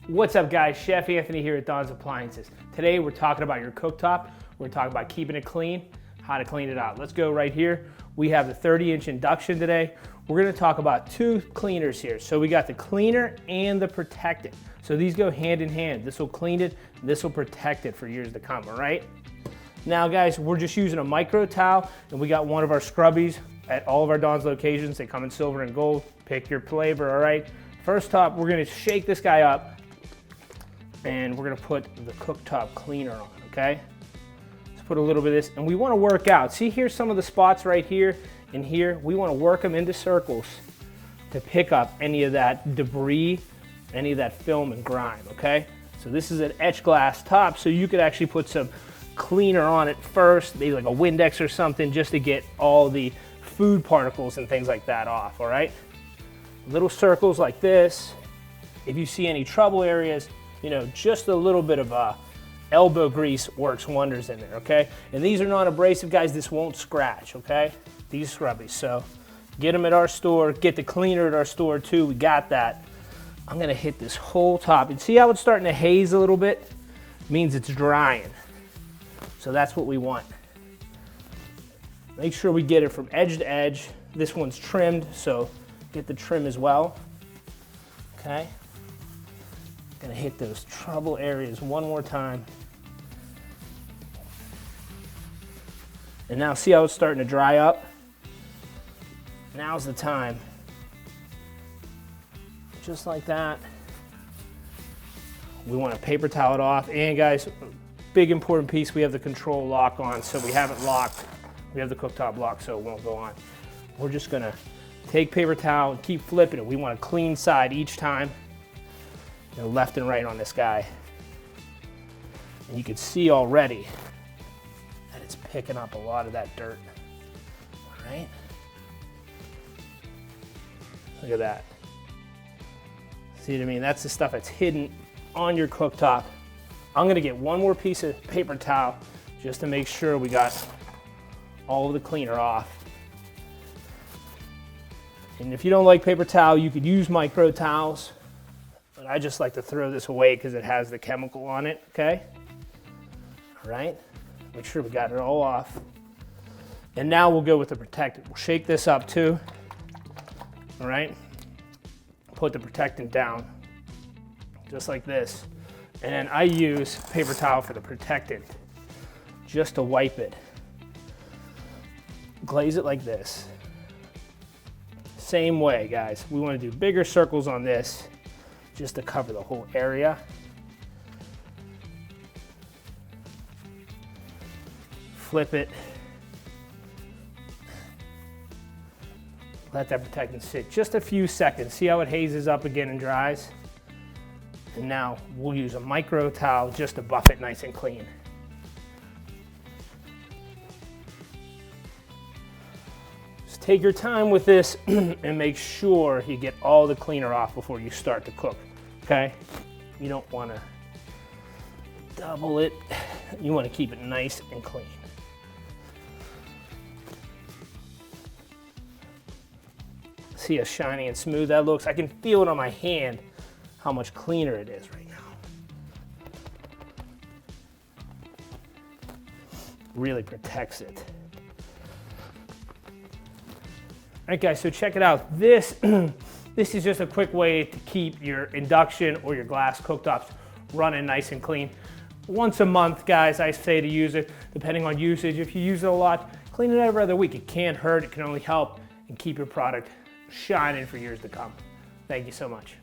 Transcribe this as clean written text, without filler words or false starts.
What's up guys, Chef Anthony here at Don's Appliances. Today we're talking about your cooktop. We're talking about keeping it clean, how to clean it out. Let's go right here. We have the 30-inch induction today. We're gonna talk about two cleaners here. So we got the cleaner and the protectant. So these go hand in hand. This will clean it, this will protect it for years to come, all right? Now guys, we're just using a micro towel and we got one of our scrubbies at all of our Don's locations. They come in silver and gold. Pick your flavor, all right? First off, we're gonna shake this guy up and we're gonna put the cooktop cleaner on, okay? Let's put a little bit of this, and we wanna work out. See here some of the spots right here and here? We wanna work them into circles to pick up any of that debris, any of that film and grime, okay? So this is an etched glass top, so you could actually put some cleaner on it first, maybe like a Windex or something, just to get all the food particles and things like that off, all right? Little circles like this. If you see any trouble areas, you know, just a little bit of elbow grease works wonders in there, okay? And these are non-abrasive, guys. This won't scratch, okay? These scrubbies. So get them at our store. Get the cleaner at our store too. We got that. I'm gonna hit this whole top. And see how it's starting to haze a little bit? It means it's drying. So that's what we want. Make sure we get it from edge to edge. This one's trimmed, so get the trim as well, okay? Gonna hit those trouble areas one more time. And now see how it's starting to dry up? Now's the time. Just like that. We want to paper towel it off. And guys, big important piece, we have the control lock on, so we have it locked. We have the cooktop locked, so it won't go on. We're just gonna take paper towel and keep flipping it. We want a clean side each time. You know, left and right on this guy. And you can see already that it's picking up a lot of that dirt. All right? Look at that. See what I mean? That's the stuff that's hidden on your cooktop. I'm gonna get one more piece of paper towel just to make sure we got all of the cleaner off. And if you don't like paper towel, you could use micro towels. But I just like to throw this away because it has the chemical on it, okay? All right, make sure we got it all off. And now we'll go with the protectant. We'll shake this up too, all right? Put the protectant down, just like this. And then I use paper towel for the protectant, just to wipe it. Glaze it like this. Same way, guys. We want to do bigger circles on this just to cover the whole area. Flip it. Let that protectant sit just a few seconds. See how it hazes up again and dries? And now we'll use a micro towel just to buff it nice and clean. Just take your time with this and make sure you get all the cleaner off before you start to cook, okay? You don't want to double it. You want to keep it nice and clean. See how shiny and smooth that looks? I can feel it on my hand how much cleaner it is right now. Really protects it. All right guys, so check it out. This is just a quick way to keep your induction or your glass cooktops running nice and clean. Once a month, guys, I say to use it, depending on usage. If you use it a lot, clean it every other week. It can't hurt, it can only help and keep your product shining for years to come. Thank you so much.